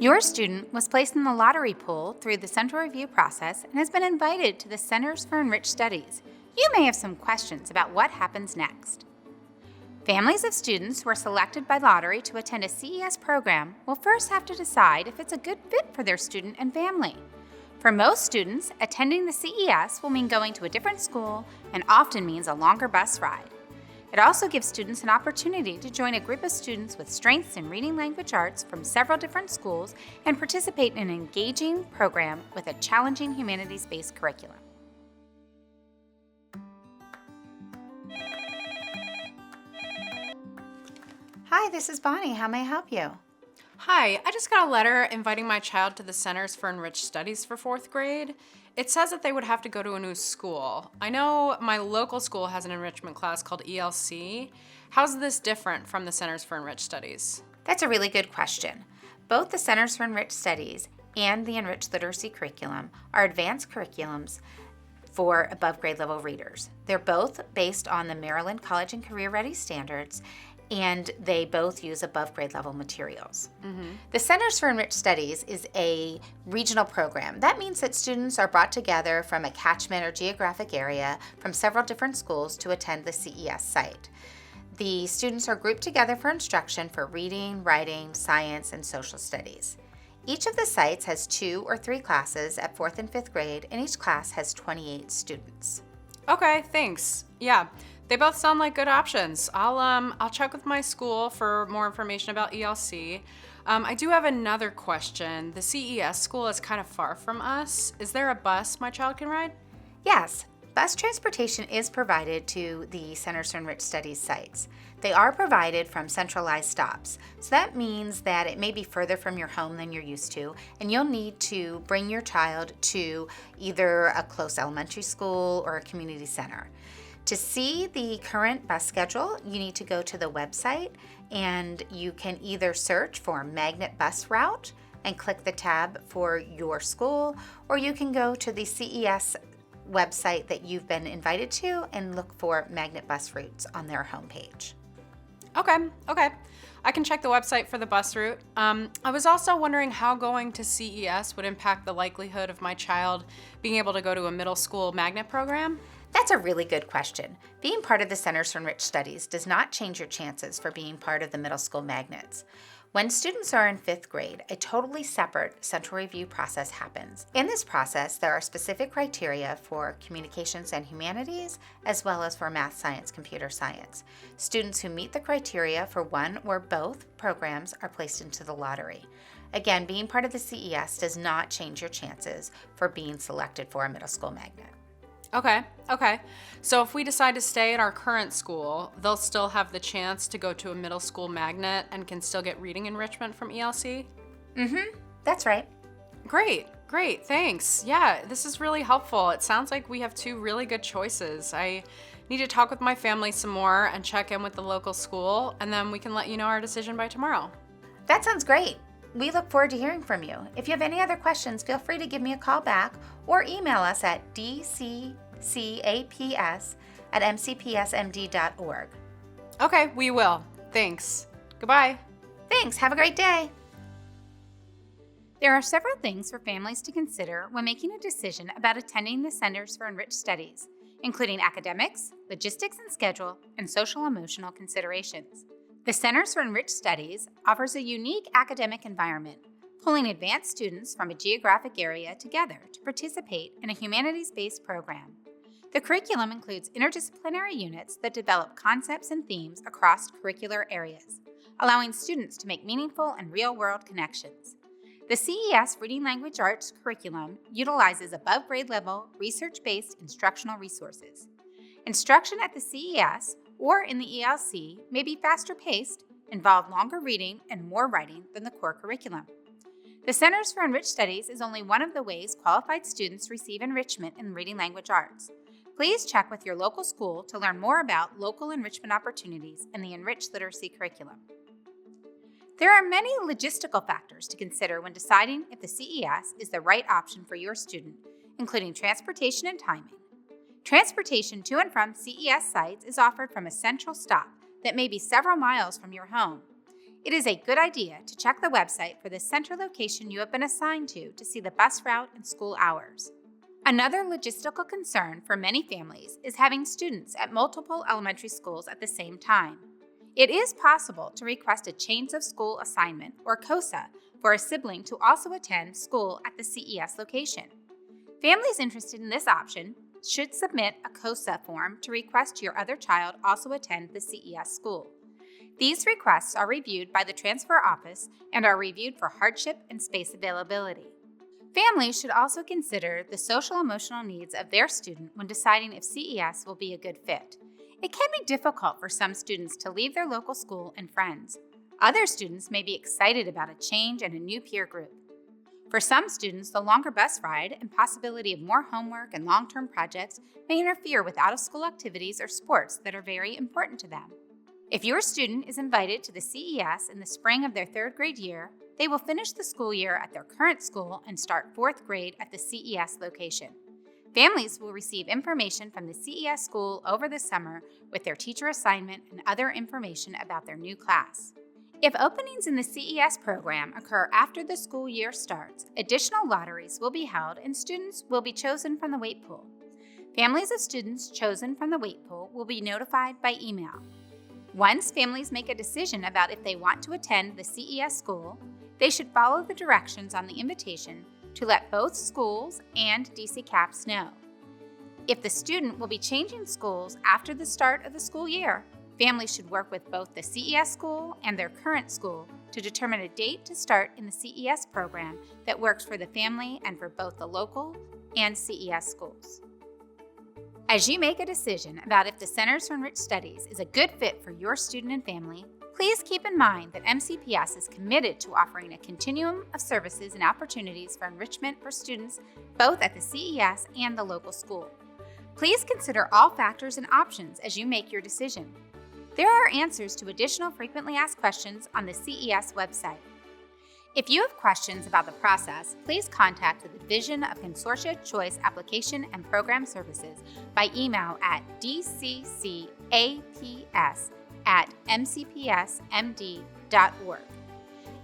Your student was placed in the lottery pool through the central review process and has been invited to the Centers for Enriched Studies. You may have some questions about what happens next. Families of students who are selected by lottery to attend a CES program will first have to decide if it's a good fit for their student and family. For most students, attending the CES will mean going to a different school and often means a longer bus ride. It also gives students an opportunity to join a group of students with strengths in reading language arts from several different schools and participate in an engaging program with a challenging humanities-based curriculum. Hi, this is Bonnie. How may I help you? Hi, I just got a letter inviting my child to the Centers for Enriched Studies for 4th grade. It says that they would have to go to a new school. I know my local school has an enrichment class called ELC. How's this different from the Centers for Enriched Studies? That's a really good question. Both the Centers for Enriched Studies and the Enriched Literacy curriculum are advanced curriculums for above grade level readers. They're both based on the Maryland College and Career Ready standards, and they both use above grade level materials. The Centers for Enriched Studies is a regional program. That means that students are brought together from a catchment or geographic area from several different schools to attend the CES site. The students are grouped together for instruction for reading, writing, science, and social studies. Each of the sites has 2 or 3 classes at 4th and 5th grade, and each class has 28 students. Okay, thanks. Yeah, they both sound like good options. I'll check with my school for more information about ELC. I do have another question. The CES school is kind of far from us. Is there a bus my child can ride? Yes, bus transportation is provided to the Centers for Enriched Studies sites. They are provided from centralized stops, so that means that it may be further from your home than you're used to, and you'll need to bring your child to either a close elementary school or a community center. To see the current bus schedule, you need to go to the website, and you can either search for Magnet Bus Route and click the tab for your school, or you can go to the CES website that you've been invited to and look for Magnet Bus Routes on their homepage. Okay. I can check the website for the bus route. I was also wondering how going to CES would impact the likelihood of my child being able to go to a middle school magnet program. That's a really good question. Being part of the Centers for Enriched Studies does not change your chances for being part of the middle school magnets. When students are in 5th grade, a totally separate central review process happens. In this process, there are specific criteria for communications and humanities, as well as for math, science, computer science. Students who meet the criteria for one or both programs are placed into the lottery. Again, being part of the CES does not change your chances for being selected for a middle school magnet. Okay. So if we decide to stay at our current school, they'll still have the chance to go to a middle school magnet and can still get reading enrichment from ELC? That's right. Great, thanks. Yeah, this is really helpful. It sounds like we have 2 really good choices. I need to talk with my family some more and check in with the local school, and then we can let you know our decision by tomorrow. That sounds great. We look forward to hearing from you. If you have any other questions, feel free to give me a call back or email us at dccaps@mcpsmd.org. Okay, we will. Thanks. Goodbye. Thanks. Have a great day. There are several things for families to consider when making a decision about attending the Centers for Enriched Studies, including academics, logistics and schedule, and social-emotional considerations. The Centers for Enriched Studies offers a unique academic environment, pulling advanced students from a geographic area together to participate in a humanities-based program. The curriculum includes interdisciplinary units that develop concepts and themes across curricular areas, allowing students to make meaningful and real-world connections. The CES Reading Language Arts curriculum utilizes above-grade level, research-based instructional resources. Instruction at the CES or in the ELC may be faster paced, involve longer reading and more writing than the core curriculum. The Centers for Enriched Studies is only one of the ways qualified students receive enrichment in reading language arts. Please check with your local school to learn more about local enrichment opportunities in the Enriched Literacy curriculum. There are many logistical factors to consider when deciding if the CES is the right option for your student, including transportation and timing. Transportation to and from CES sites is offered from a central stop that may be several miles from your home. It is a good idea to check the website for the center location you have been assigned to see the bus route and school hours. Another logistical concern for many families is having students at multiple elementary schools at the same time. It is possible to request a change of school assignment, or COSA, for a sibling to also attend school at the CES location. Families interested in this option should submit a COSA form to request your other child also attend the CES school. These requests are reviewed by the transfer office and are reviewed for hardship and space availability. Families should also consider the social-emotional needs of their student when deciding if CES will be a good fit. It can be difficult for some students to leave their local school and friends. Other students may be excited about a change and a new peer group. For some students, the longer bus ride and possibility of more homework and long-term projects may interfere with out-of-school activities or sports that are very important to them. If your student is invited to the CES in the spring of their 3rd grade year, they will finish the school year at their current school and start 4th grade at the CES location. Families will receive information from the CES school over the summer with their teacher assignment and other information about their new class. If openings in the CES program occur after the school year starts, additional lotteries will be held and students will be chosen from the wait pool. Families of students chosen from the wait pool will be notified by email. Once families make a decision about if they want to attend the CES school, they should follow the directions on the invitation to let both schools and DC CAPS know. If the student will be changing schools after the start of the school year, families should work with both the CES school and their current school to determine a date to start in the CES program that works for the family and for both the local and CES schools. As you make a decision about if the Centers for Enriched Studies is a good fit for your student and family, please keep in mind that MCPS is committed to offering a continuum of services and opportunities for enrichment for students both at the CES and the local school. Please consider all factors and options as you make your decision. There are answers to additional frequently asked questions on the CES website. If you have questions about the process, please contact the Division of Consortia Choice Application and Program Services by email at dccaps@mcps-md.org.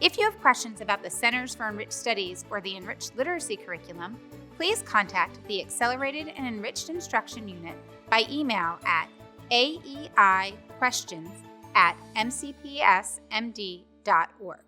If you have questions about the Centers for Enriched Studies or the Enriched Literacy Curriculum, please contact the Accelerated and Enriched Instruction Unit by email at aeiquestions@mcps-md.org.